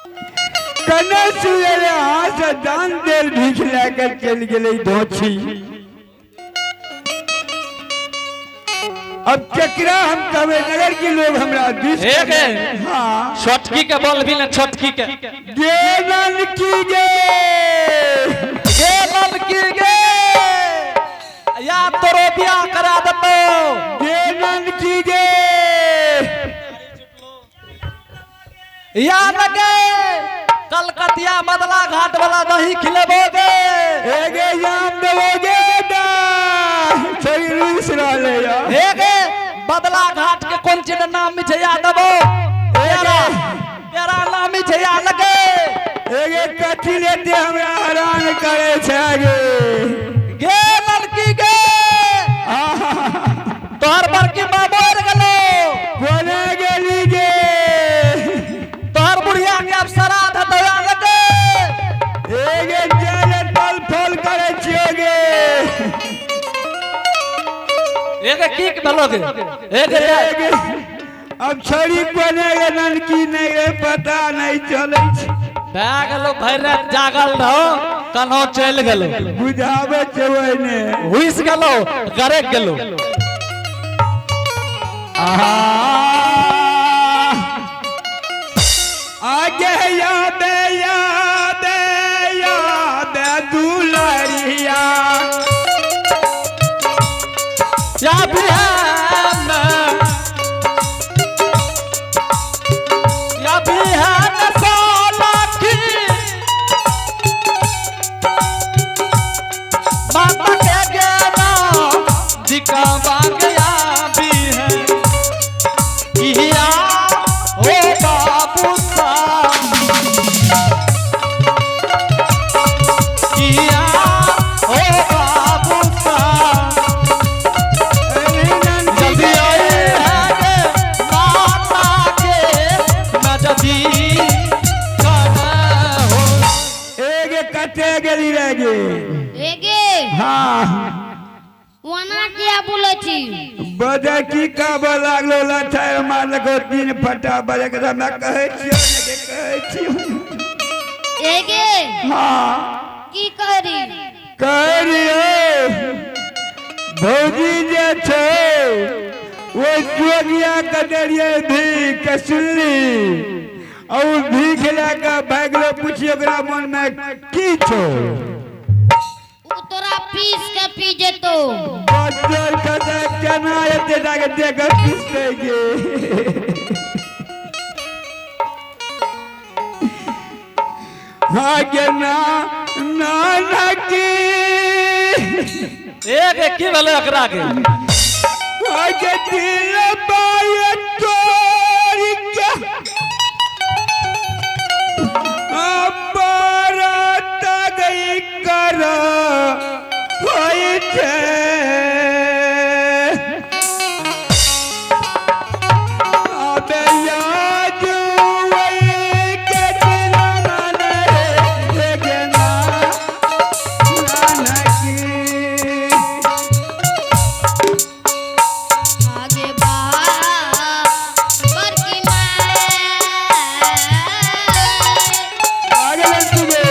कने सुएरे हाथ से दान देर भीख लेकर चल गए धोछी। अब चक्रा हम कवे नगर के लोग हमरा हाँ छोटकी के बोल भी ना छोटकी के गे ननकी गे या तोरो बियाह करा देतो गे ननकी गे या लगे कलकतिया बदला घाट वाला दही खिलेबोगे एगे याम देवोगे बेटा सही रूस रहले या एगे बदला घाट के कौन चीज नाम छै याद देबो तेरा नाम छै या लगे एगे कथी लेते हमरा हैरान करे छै गे लड़की गे तोहर बड़की मां मर गेलो बोले गेली गे तोहर बुढ़िया के अब श्राद्ध दया लगे एगे जेले तल फल करे छियो गे एगे की भेलोगे एगे अब छोरी कोने गे ननकी नहीं गे पता नहीं चले छै भए गेलो भरि रात जागल रहो कन्हो चल गेलो बुझावे छै ओने हुइस गेलो गरक गेलो आगे याद याद याद दुलरिया या बिहान सोलखी माता के गेना दिखा गया भी है इया ओ बाबू सा इया ओ बाबू सा जल्दी आई है माता के नजदी एगे कटे गेली रे गे एगे हाँ वना किया बोले छी बजे की कब लागलो लठार मारलको तीन फटा बजे के हमरा कहै छियो ने कहै छियो एगे हाँ की करी करिए भौजी जे छै वो जोगिया कटरिए भी के सुनली और भीख लेके भागलो पूछियो ओकरा मन में की छौ उ तोरा पीस के पी जेतो बच्चर कदा केना एते जाके देख पीसते गे हाँ गे ना की एक की भेलो एकरा के आगे दिल बाय तोरी के अपरत गई कर होई छे अबे याद वही के दिल माने रे गेना नानकी आगे बाहर की आगे लड़की गे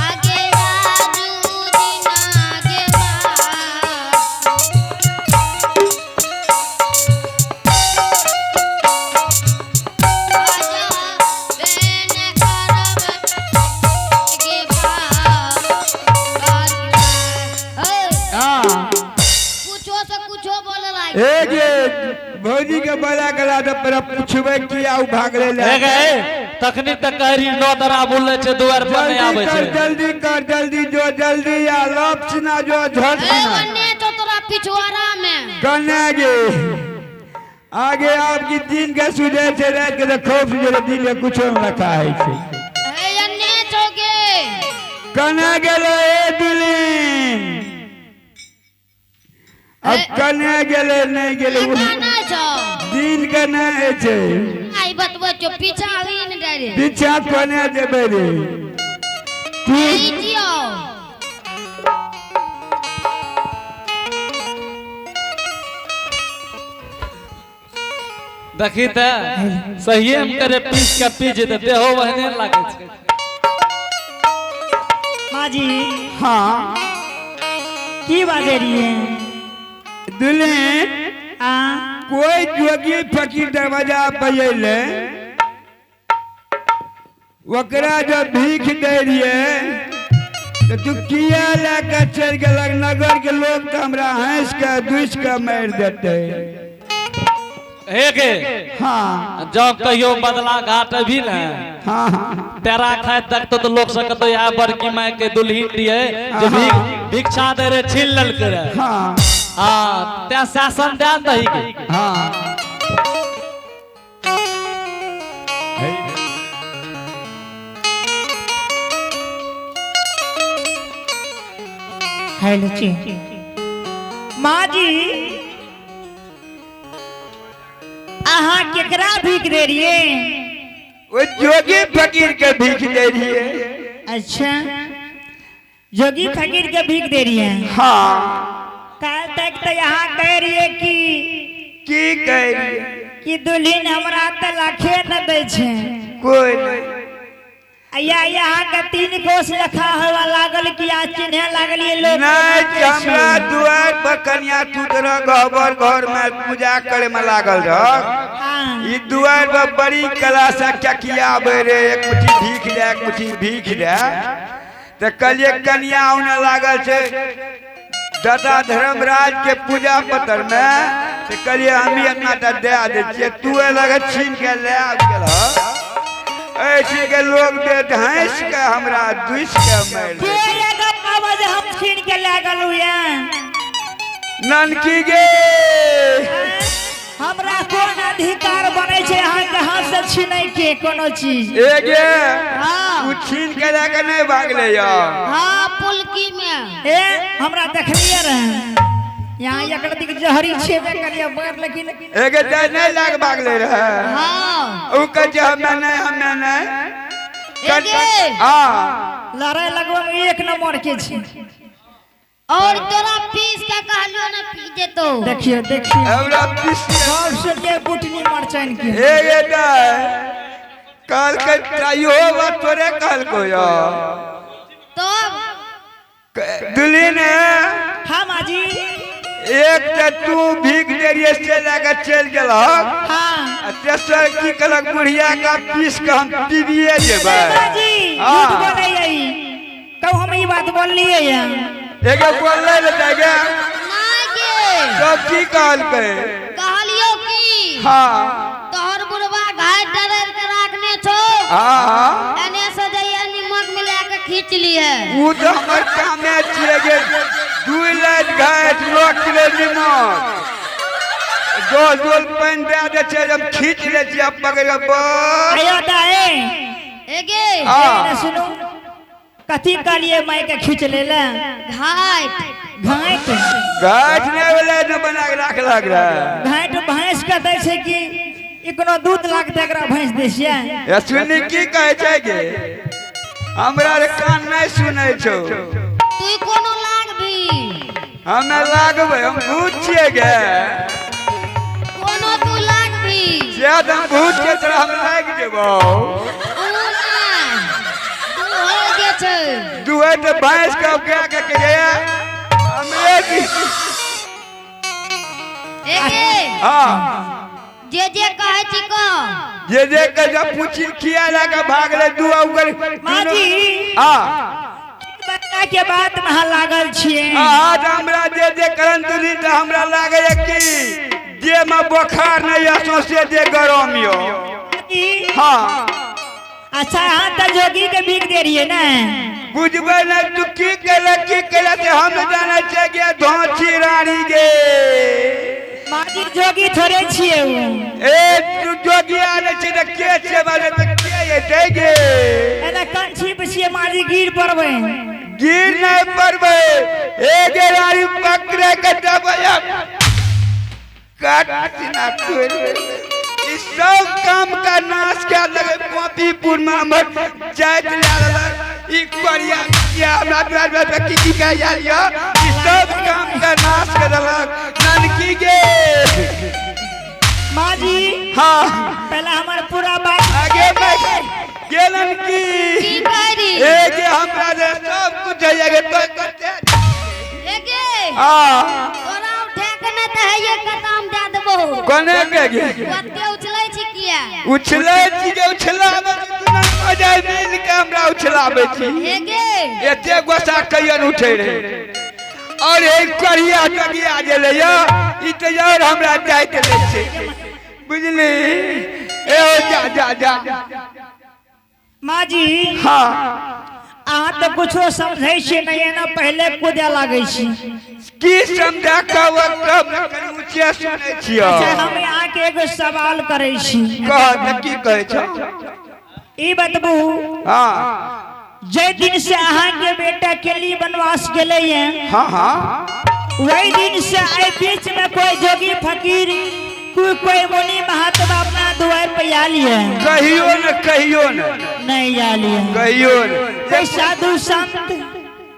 आगे राजू दीना आगे भौजी के बड़ा गला पर पूछबे कि आउ भागले ले तखनी तक कहरी नो दरा बोले छे दुआर पर नहीं आवे छे जल्दी कर जल्दी जो जल्दी आ लप सुना जो झट सुना वन्ने तो तोरा पिछवाड़ा में कने गे आगे आपकी दिन के सुझे से रात के खूब सुझे दिन के कुछ न रखा है छे अन्ने जोगे कने गेलो ए दुलिन अब कने गेले नहीं गेले काना छो दिन के नहीं छे आई बतबो जो पिछाड़ी न रे पीछा कोने देबे रे तू जियो देखी त सही हम करे पीस के पीज दे देहो वहने लागे छै माँ जी हाँ की बाजे रहिए दुल्हन आ कोई जोगी फकीर दरवाजा बजैले ओकरा जो भीख दे रहिए तो तू किया लेके चल गेलक नगर के लोग तो हमरा हंस के दुस के मार देते हे गे हाँ जब कहियो बदला घाट भी न हाँ हाँ तेरा खाए देखतो तो लोग सकतो यहाँ बड़की माई के दुल्हन दिए जो भिक्षा दे रे छीन लल करे हाँ हाँ त्या शासन दे दही के हाँ हेलो जी माँ जी अहाँ केकरा भीख दे रहिए वो जोगी फकीर के भीख दे रहिए अच्छा जोगी फकीर के भीख दे रही है हाँ कल तक तो यहाँ कह रही है की कह रहिए कि दुल्हन हमरा तो लाखे न दे छे कोई नहीं या यहाँ का 3 कोस रखा हुआ लागल कि आज चिन्हे लागल ये लोग नहीं हमरा दुआर पर कन्या टूटरा गहबर घर में पूजा करे में लागल रह हाँ ई दुआर पर बड़ी कला से चकिया आवे रे एक मुट्ठी भीख दे एक मुट्ठी भीख दे तो कलिए कन्या आने लागल छे दादा धर्मराज के पूजा पत्र में तो कलिए हम ही अपना दे दे छिए तू लगे छीन के ले आ गेल ऐसे के लोग दे धैंस के हमरा दुस के मार के एगो आवाज हम छीन के लागल हुए ननकी गे हमरा कोन अधिकार बने छे यहाँ के हाथ से छीनै के कोनो चीज ए गे हाँ तू छीन के लेके नहीं भागले या हाँ पुलकी में ए हमरा देखलिए रहे यहाँ एकड़ दिख जहरी छेबे करिए मगर लेकिन ए गे जाय नहीं लाग भागले रहे हाँ ऊ कह जे हमें नहीं एगे हां लड़ाई लगवा में 1 नंबर के छी और तोरा पीस के कहलियो न पी देतो देखिए देखिए हमरा पिसी सब से के बुटनी मरचाइन के ए गे दाय काल के तायो वा तोरे काल को या तो दुल्हन हाँ माँ जी एक तो तू भीख दे रही से लेकर चल गेल हाँ तेसर की कलक बुढ़िया का पीस के हम पीबिए जेबै माँ जी हाँ। झूठ बोले यही कब हम ये बात बोल लिए एक बोल ले लेता गे नहीं गे सब की कहल के कहलियो की हाँ तोहर बुढ़वा घाय डरेर के राखने छो हाँ एने से जइया नमक मिला के खींच ली है वो तो हमर कामे छिए गे 2 लाख घाट 1 किलो नमक 2 डोल पानी दे दे छै जब खींच ले छी अब पकड़ के बस आयो दाए एगे हाँ सुनो कथी करिए माई के खींच ले ले घाट घाट घाट ने वाला न बना के रख लग रहा घाट भैंस के दै छै कि इकनो दूध लाख दे एकरा भैंस दै छियै या सुनी की कहे छै गे हमरा रे कान नहीं सुनै छौ तू कोनो लाग भी हमें लागबै हम भूत छिए गे कोनो तू लाग भी शायद हम भूत के तरह हम लाग जेबौ ऊ ना तू हो गे छ दुए तो भैंस का क्या के गया हमरे की एगे हां जे कहे छी को जे के जब पूछी किया लगा भागले दू उगर माँ जी हां बच्चा के बात में लागल छिए आज हमरा जे करन तुली त हमरा लागे कि जे में बुखार नहीं आसो से जे गरम यो हां अच्छा हाँ तो जोगी के भीख दे रही है ना बुझबे न तू की केला से हम जाने छै गे धोची रानी गे माँ जी जोगी थोड़े छिए उ ए तू जोगी आने छै त के छै बाले त के ये दे गे एना कंठी पे छिए माँ जी गिर पड़बे गिर नहीं पड़बे ए गे रानी पकड़े के दबया काट ना तोड़ इस सब काम का नाश कर लगे कॉपीपुर में हमर जाइत लाल ई कोरिया क्या हमरा द्वार पे की कह जाइयो इस सब काम का नाश कर लग ननकी गे माँ जी हाँ पहले हमारे पूरा बात आगे मैं गेलन की की करी एक हमरा दे सब कुछ जाएगा तो करते एगे हां तोरा उठे के न त है ये कदम दे देबो कोने के गे ओते उछलै छी किया उछले छी के उछलाबे तुना मजा मिल के हमरा उछलाबे छी एगे एते गोसा कहियन उठे रे और एक करिया टगिया गेले या ई त यार हमरा जाइत ले छै बुझली ए जा जा माँ जी हां अहाँ तो कुछो समझे छी नहीं है ना पहले कूदे लागे छी की समझा कहब तब न कनी ऊंचे सुनै छियो अच्छा हम यहाँ के एगो सवाल करे छी कह न की कहै छ ई बतबू हां जे दिन से अहाँ के बेटा केली वनवास गेले हैं हां वही दिन से आई बीच में कोई जोगी फकीर कोई मुनि महात्मा अपना द्वार पे आ लिए कहियो न नहीं आ लिए कहियो न कोई साधु संत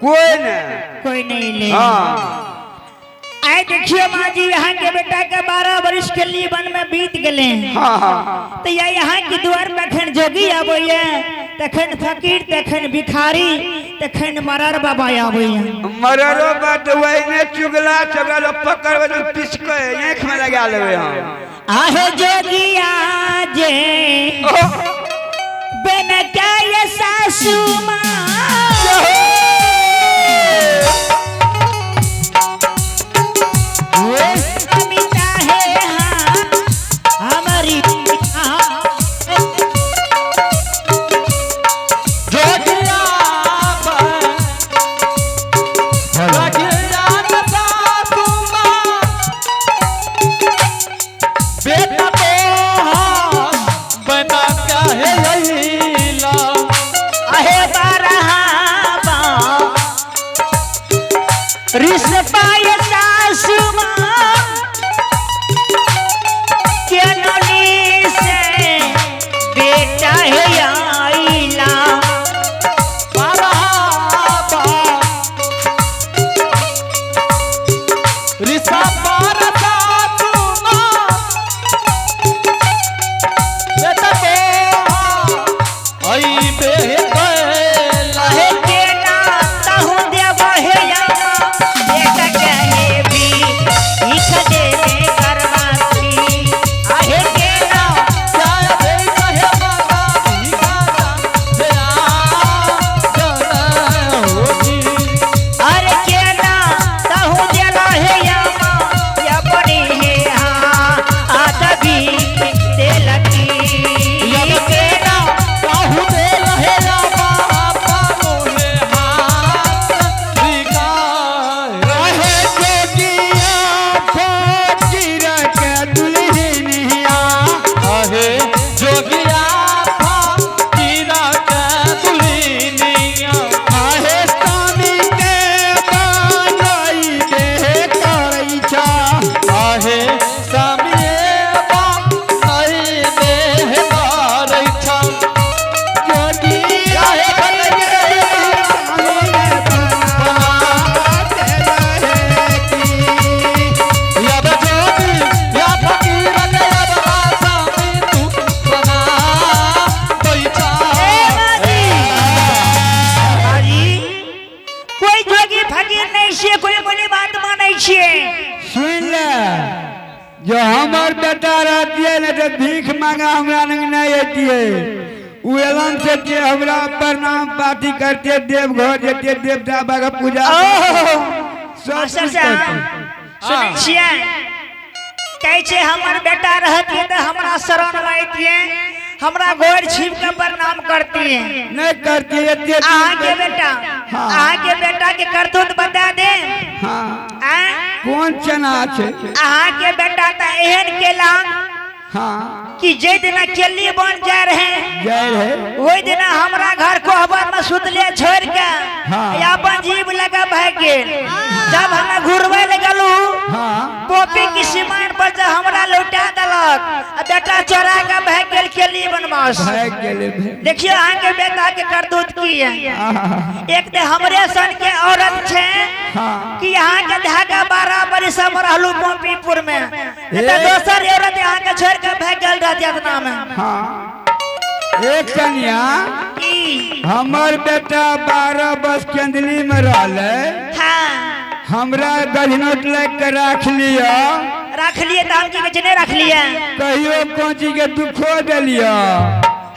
कोई नहीं ले हाँ आए देखिए माँ जी यहाँ के बेटा के 12 वर्ष के लिए वन में बीत गए हाँ तो यहाँ के द्वार पे खन जोगी आबैया तखन फकीर तखन भिखारी तखन मरर बाबा आबैया मररो बात वही ने चुगला चगला पकड़ के पिसके आंख में लगा लेबे हम आहे जोगिया जे बन के ये सासू माँ जो हमार बेटा रहती है ना तो भीख मांगा हमरा नहीं आती है वो एलन से के हमरा प्रणाम पाती करते देव घर जेते देवता बाबा पूजा सब सुन छिए कहे छे हमर बेटा रहती है तो हमरा शरण लाती है हमरा गोर छीप के प्रणाम करती है नहीं करती है के बेटा के करतूत बता दे हां कौन चना छे के बेटा त एहन केला हां कि जे दिन केली बन जा रहे वही दिन हमरा घर को कहबर में सुतले छोड़ के हाँ। या अपन जीव लगा भाग गेल जब हमें घुरवे लगलू हाँ पोपी की सीमान पर जब हमरा लौटा देलक आ बेटा चोरा के भाग गेल केली बनमास भाग गेले देखियो अहाँ के बेटा के करतूत की है एक ते हमरे सन के औरत छे हाँ। कि यहाँ के धागा 12 बरस हम रहलू पोपीपुर में एते दोसर औरत यहाँ के छोड़ के भाग गेल रहती इतना में हाँ एक कन्या की हमर बेटा 12 बस केंदली में रहले हाँ हमरा गढ़नोट लग के रख लिया रख लिए तो हम की के जने रख लिए कहियो कोची के दुखो देलिया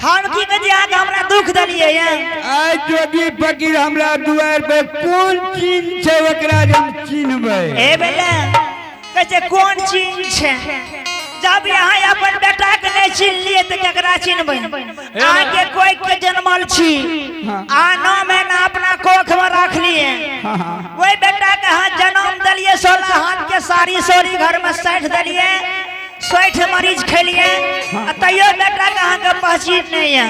हम की के आज हमरा दुख दलिए आज जोगी फकीर हमरा दुआर पे कौन चीज छै ओकरा हम चिन्हबै ए बेला कैसे कौन चीज छे जब यहाँ अपन बेटा के नहीं चिन्ह लिए तो केकरा चिन्हबै अहाँ के कोई के जन्मल छी आ नाम है ना अपना कोख में रख लिए वही बेटा के हाथ जन्म दलिए 16 हाथ के सारी सोरी घर में सैठ दलिए 60 मरीज खेलिए तैयो बेटा के अहाँ के पहचान नहीं है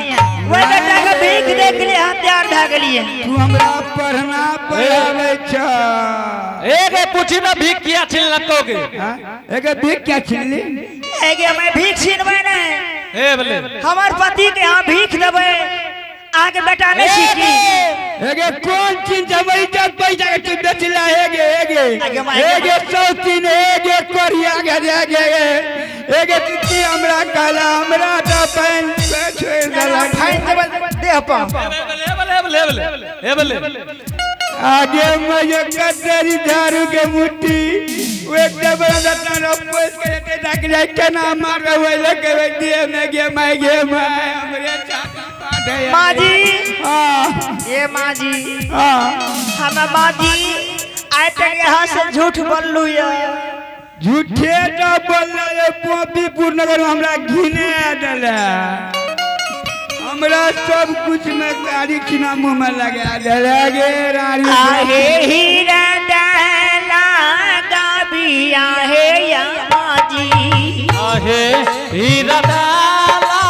वही बेटा के भीख देख लिए हाथ तैयार भ गेलिए तू हमरा पढ़ना पढ़ावे छ एक पूछी ना भीख किया छिल लकोगे एक भीख क्या छिनली एगे मैं भीख छीनबै ने ए बोले हमार पति के यहाँ भीख देबै आगे बेटा नहीं सीखी एगे कौन चीज जब इज्जत पैसा के तू बेचला एगे सौतीन एगे कोरिया गे एगे तिती हमरा काला हमरा त पैन पे छोड़ देला फाइन देबै देह पर ए बोले आगे मैं कटरी झाड़ू के मुट्ठी वे डबल रत्न पोस के ते डाक जाए केना मार होय लगे दिए में गे मैं हमरे चाका पाटे माँ जी हां ये माँ जी हां हम माँ जी आए तक यहाँ से झूठ बोललू या झूठे तो बोलला ये पोपीपुर नगर में हमरा घिने देला हमरा सब कुछ में गाड़ी किना मुंह में लगा देला गे रानी आहे हीरा डाला गाबिया है या माँ जी आहे हीरा डाला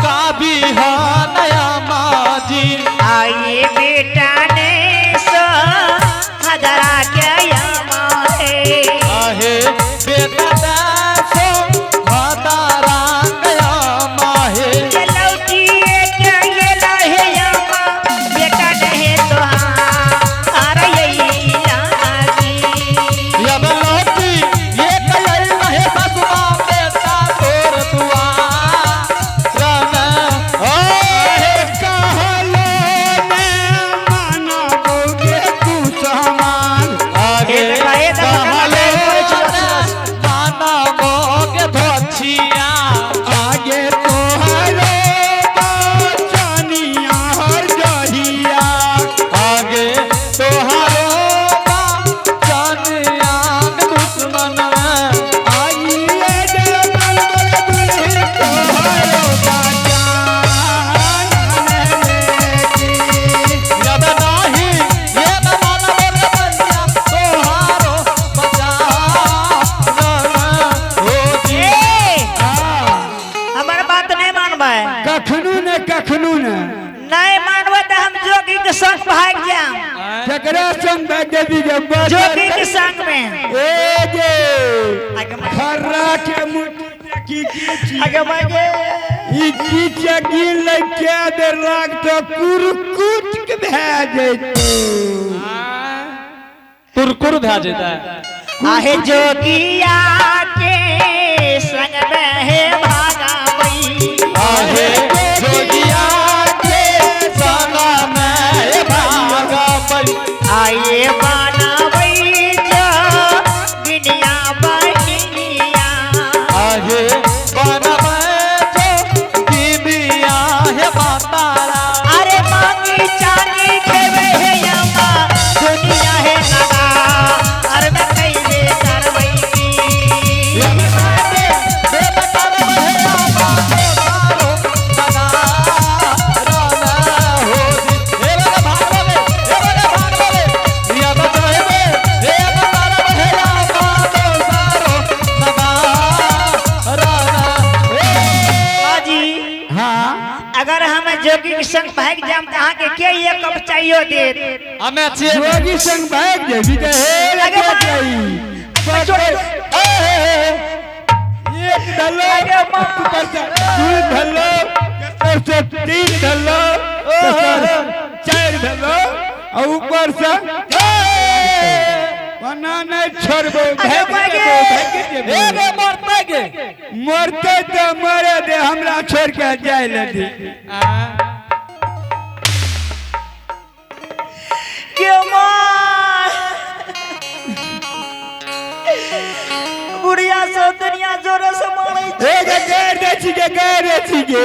का भी है नया माजी आइए बेटा ने सो हजरा के या माँ है आहे बेटा दासो हतारा नया माहे ये लौटिए के ये लहे या माँ बेटा नहीं तो हार यही लागी यब लौटी ये कलर रहे ससुमा बेटा तोर दुआ राना ओहे कहलो ने माना बोगे तू सामान आगे एक कहले माना मोगे धोछिया आगे तोहरो बचनिया हर जहिया आगे तोहारो जानिया दुश्मन आइए जलमल बोले दुल्हे तोहरो जब नाही ये मन बोले बनिया तोहारो बचा हो जी हमार बात नहीं मानबे कखनू ने नहीं मानबे तो हम जोगी के संग भाग जाम जकरा संग देवी के जोगी के संग में ए गे आगे मैं खर्रा के मुट्ठी की आगे मैं गे ई की चगी लगे देर लाग तो कुरकुट के भे जइतो कुरकुर भा जेता है आहे जोगिया के संग में है भागा बई आहे जोगिया के संगा में भागा पई आइए बाना बई जो बिनिया बहिनिया आहे बनबे जो बीबिया है मातारा अरे मांगी चांदी खेवे है यमा दुनिया है नगा अरे मैं कैसे करवई जोगी के संग भाग जाम जात अहाँ के ये कब चाहिए दे हमें अच्छे जोगी संग भाग जेबी के हे लगे लगे मार। जाई एक धलो ऊपर से दू धलो कसर से तीन धलो कसर चार धलो और ऊपर से वना नहीं छोड़बो भाग जेबो मरते गे मरते तो मरे दे हमरा छोड़ के जाए ले दे के मार बुढ़िया से दुनिया जोर से मारे गैर छिके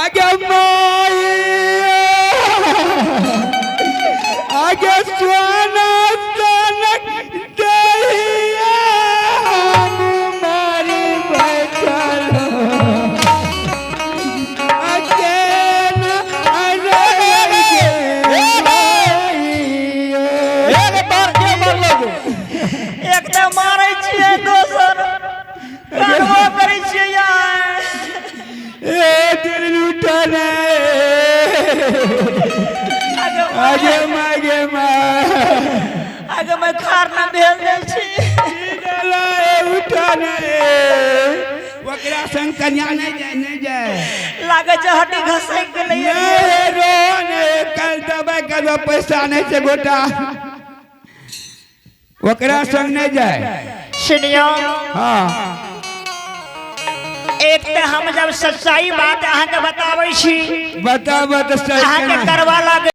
आगे माई आगे स्वाना तनक दहिया हम मारी बैठल अकेन अरे एक बार के मर लगो एक त मारे छिए दोसर कानवा करे छिए यार ए दिल उठाने आगे मागे आगे मैं खार ना भेल जाय छी उठाने ओकरा संग कन्या नहीं जाए लागे छ हड्डी घसै के लिए नहीं रोन कल दबाई कर पैसा नहीं से गोटा ओकरा संग नहीं जाए सुनियो हाँ एक त हम जब सच्चाई बात अहाँ के बताबै छी बताब तो अहाँ के सही करवा लागे